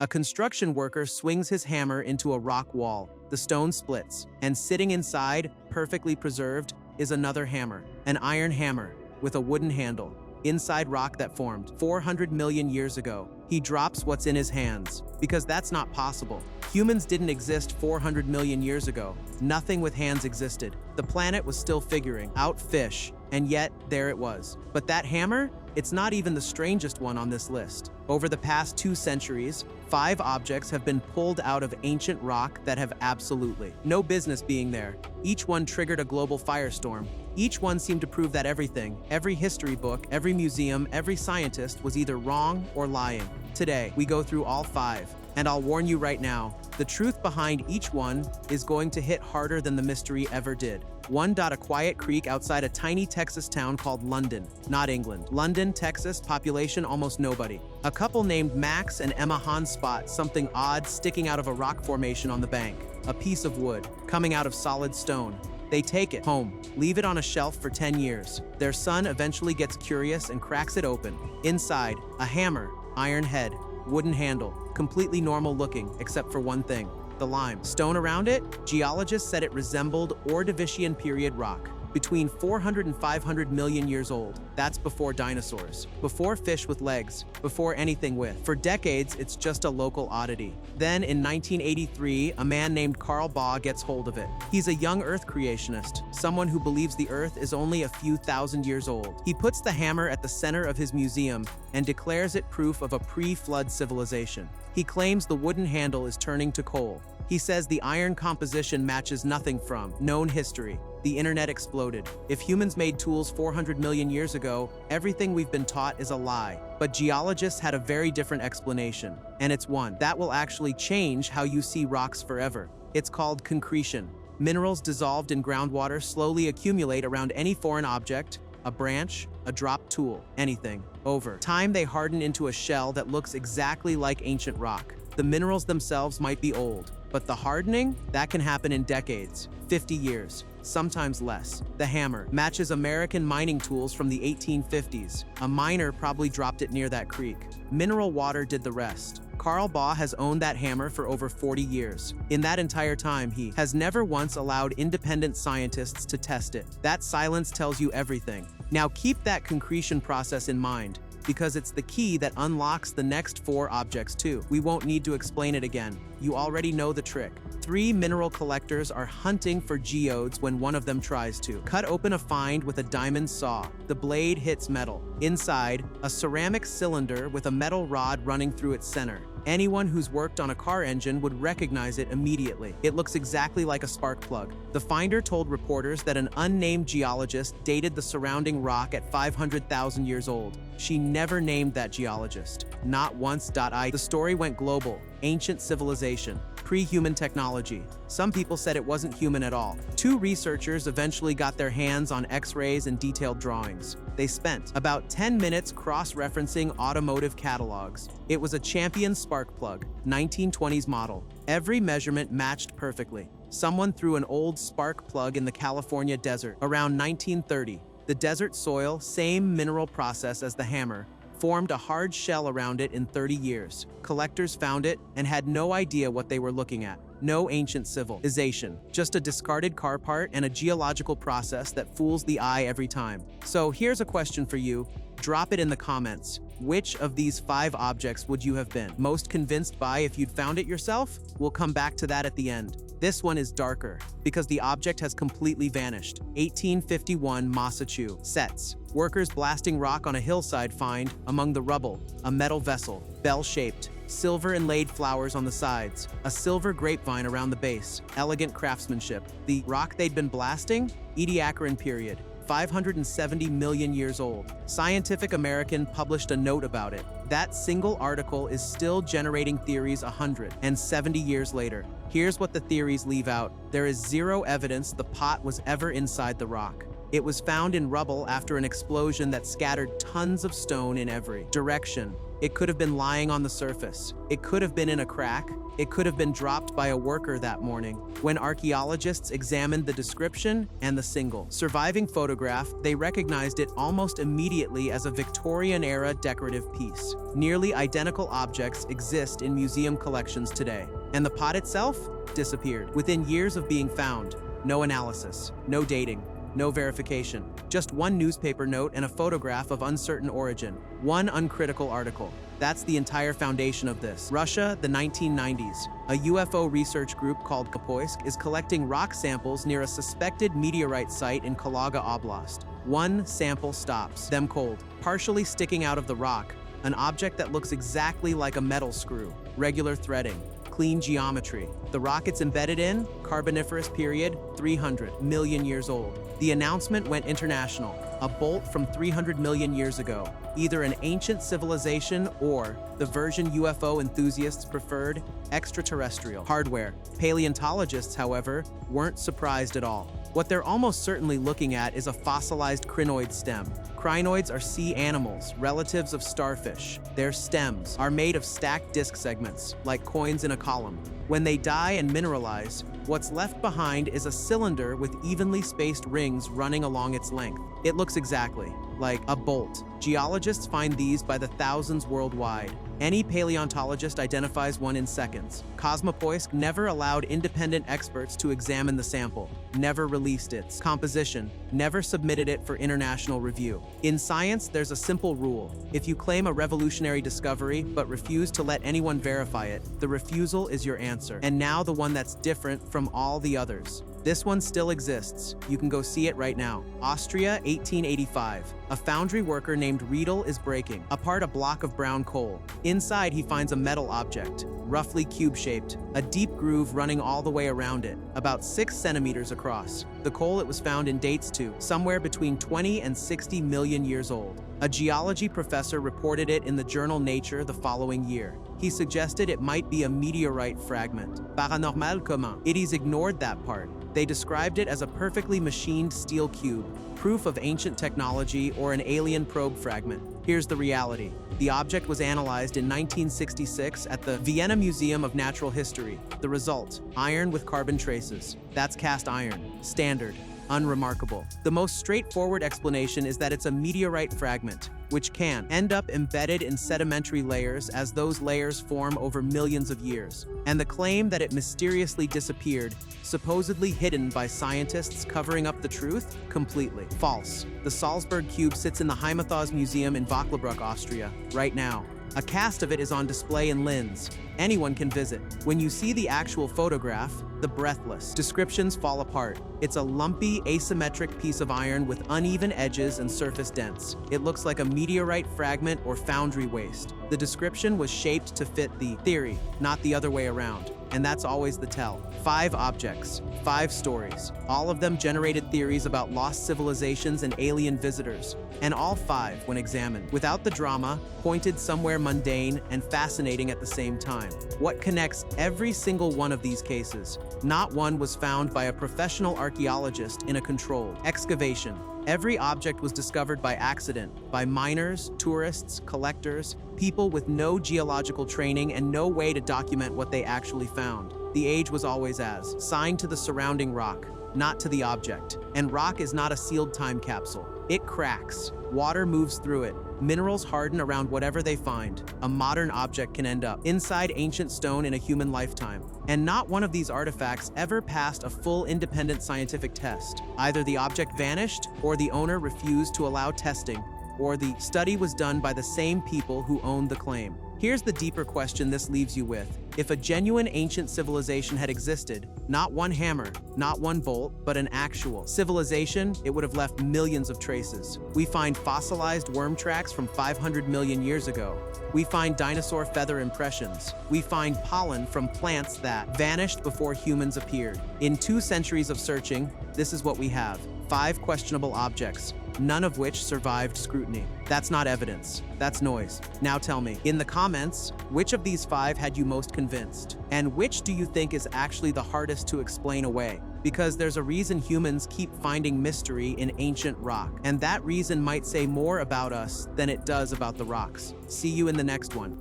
A construction worker swings his hammer into a rock wall. The stone splits, and sitting inside, perfectly preserved, is another hammer, an iron hammer with a wooden handle. Inside rock that formed 400 million years ago. He drops what's in his hands, because that's not possible. Humans didn't exist 400 million years ago. Nothing with hands existed. The planet was still figuring out fish, and yet there it was. But that hammer? It's not even the strangest one on this list. Over the past 2 centuries, 5 objects have been pulled out of ancient rock that have absolutely no business being there. Each one triggered a global firestorm. Each one seemed to prove that everything, every history book, every museum, every scientist was either wrong or lying. Today, we go through all 5. And I'll warn you right now, the truth behind each one is going to hit harder than the mystery ever did. 1. A quiet creek outside a tiny Texas town called London, not England. London, Texas, population almost nobody. A couple named Max and Emma Hahn spot something odd sticking out of a rock formation on the bank. A piece of wood, coming out of solid stone. They take it home, leave it on a shelf for 10 years. Their son eventually gets curious and cracks it open. Inside, a hammer, iron head, wooden handle, completely normal looking, except for one thing, the lime. Stone around it? Geologists said it resembled Ordovician period rock, between 400 and 500 million years old. That's before dinosaurs, before fish with legs, before anything with. For decades, it's just a local oddity. Then in 1983, a man named Carl Baugh gets hold of it. He's a young Earth creationist, someone who believes the Earth is only a few thousand years old. He puts the hammer at the center of his museum and declares it proof of a pre-flood civilization. He claims the wooden handle is turning to coal. He says the iron composition matches nothing from known history. The internet exploded. If humans made tools 400 million years ago, everything we've been taught is a lie. But geologists had a very different explanation, and it's one that will actually change how you see rocks forever. It's called concretion. Minerals dissolved in groundwater slowly accumulate around any foreign object, a branch, a dropped tool, anything. Over time, they harden into a shell that looks exactly like ancient rock. The minerals themselves might be old, but the hardening, that can happen in decades, 50 years, sometimes less. The hammer matches American mining tools from the 1850s. A miner probably dropped it near that creek. Mineral water did the rest. Carl Baugh has owned that hammer for over 40 years. In that entire time, he has never once allowed independent scientists to test it. That silence tells you everything. Now keep that concretion process in mind, because it's the key that unlocks the next 4 objects too. We won't need to explain it again. You already know the trick. 3 mineral collectors are hunting for geodes when one of them tries to cut open a find with a diamond saw. The blade hits metal. Inside, a ceramic cylinder with a metal rod running through its center. Anyone who's worked on a car engine would recognize it immediately. It looks exactly like a spark plug. The finder told reporters that an unnamed geologist dated the surrounding rock at 500,000 years old. She never named that geologist. Not once. The story went global. Ancient civilization. Pre-human technology. Some people said it wasn't human at all. 2 researchers eventually got their hands on X-rays and detailed drawings. They spent about 10 minutes cross-referencing automotive catalogs. It was a Champion spark plug, 1920s model. Every measurement matched perfectly. Someone threw an old spark plug in the California desert around 1930. The desert soil, same mineral process as the hammer, formed a hard shell around it in 30 years. Collectors found it and had no idea what they were looking at. No ancient civilization, just a discarded car part and a geological process that fools the eye every time. So here's a question for you. Drop it in the comments. Which of these 5 objects would you have been most convinced by if you'd found it yourself? We'll come back to that at the end. This one is darker, because the object has completely vanished. 1851 Massachusetts. Workers blasting rock on a hillside find, among the rubble, a metal vessel, bell-shaped, silver inlaid flowers on the sides, a silver grapevine around the base, elegant craftsmanship. The rock they'd been blasting? Ediacaran period. 570 million years old. Scientific American published a note about it. That single article is still generating theories 170 years later. Here's what the theories leave out. There is 0 evidence the pot was ever inside the rock. It was found in rubble after an explosion that scattered tons of stone in every direction. It could have been lying on the surface. It could have been in a crack. It could have been dropped by a worker that morning. When archaeologists examined the description and the single surviving photograph, they recognized it almost immediately as a Victorian-era decorative piece. Nearly identical objects exist in museum collections today. And the pot itself disappeared within years of being found. No analysis, no dating, no verification. Just one newspaper note and a photograph of uncertain origin. One uncritical article. That's the entire foundation of this. Russia, the 1990s. A UFO research group called Kapoisk is collecting rock samples near a suspected meteorite site in Kalaga Oblast. One sample stops them cold, partially sticking out of the rock, an object that looks exactly like a metal screw. Regular threading, clean geometry. The rock it's embedded in, Carboniferous period, 300 million years old. The announcement went international. A bolt from 300 million years ago. Either an ancient civilization or, the version UFO enthusiasts preferred, extraterrestrial hardware. Paleontologists, however, weren't surprised at all. What they're almost certainly looking at is a fossilized crinoid stem. Crinoids are sea animals, relatives of starfish. Their stems are made of stacked disc segments, like coins in a column. When they die and mineralize, what's left behind is a cylinder with evenly spaced rings running along its length. It looks exactly like a bolt. Geologists find these by the thousands worldwide. Any paleontologist identifies one in seconds. Kosmopoisk never allowed independent experts to examine the sample, never released its composition, never submitted it for international review. In science, there's a simple rule. If you claim a revolutionary discovery but refuse to let anyone verify it, the refusal is your answer. And now the one that's different from all the others. This one still exists. You can go see it right now. Austria, 1885. A foundry worker named Riedel is breaking apart a block of brown coal. Inside, he finds a metal object, roughly cube-shaped, a deep groove running all the way around it, about 6 centimeters across. The coal it was found in dates to somewhere between 20 and 60 million years old. A geology professor reported it in the journal Nature the following year. He suggested it might be a meteorite fragment. Paranormal comment. It is ignored that part. They described it as a perfectly machined steel cube, proof of ancient technology or an alien probe fragment. Here's the reality. The object was analyzed in 1966 at the Vienna Museum of Natural History. The result, iron with carbon traces. That's cast iron. Standard. Unremarkable. The most straightforward explanation is that it's a meteorite fragment, which can end up embedded in sedimentary layers as those layers form over millions of years. And the claim that it mysteriously disappeared, supposedly hidden by scientists covering up the truth, completely false. The Salzburg cube sits in the Heimathaus Museum in Vöcklabruck, Austria, right now. A cast of it is on display in Linz. Anyone can visit. When you see the actual photograph, the breathless descriptions fall apart. It's a lumpy, asymmetric piece of iron with uneven edges and surface dents. It looks like a meteorite fragment or foundry waste. The description was shaped to fit the theory, not the other way around. And that's always the tell. 5 objects, 5 stories. All of them generated theories about lost civilizations and alien visitors. And all 5, when examined, without the drama, pointed somewhere mundane and fascinating at the same time. What connects every single one of these cases? Not one was found by a professional archaeologist in a controlled excavation. Every object was discovered by accident, by miners, tourists, collectors, people with no geological training and no way to document what they actually found. The age was always as signed to the surrounding rock, not to the object. And rock is not a sealed time capsule. It cracks. Water moves through it. Minerals harden around whatever they find. A modern object can end up inside ancient stone in a human lifetime. And not one of these artifacts ever passed a full independent scientific test. Either the object vanished, or the owner refused to allow testing, or the study was done by the same people who owned the claim. Here's the deeper question this leaves you with. If a genuine ancient civilization had existed, not one hammer, not one bolt, but an actual civilization, it would have left millions of traces. We find fossilized worm tracks from 500 million years ago. We find dinosaur feather impressions. We find pollen from plants that vanished before humans appeared. In 2 centuries of searching, this is what we have. 5 questionable objects, none of which survived scrutiny. That's not evidence. That's noise. Now tell me, in the comments, which of these 5 had you most convinced? convinced? And which do you think is actually the hardest to explain away? Because there's a reason humans keep finding mystery in ancient rock, and that reason might say more about us than it does about the rocks. See you in the next one.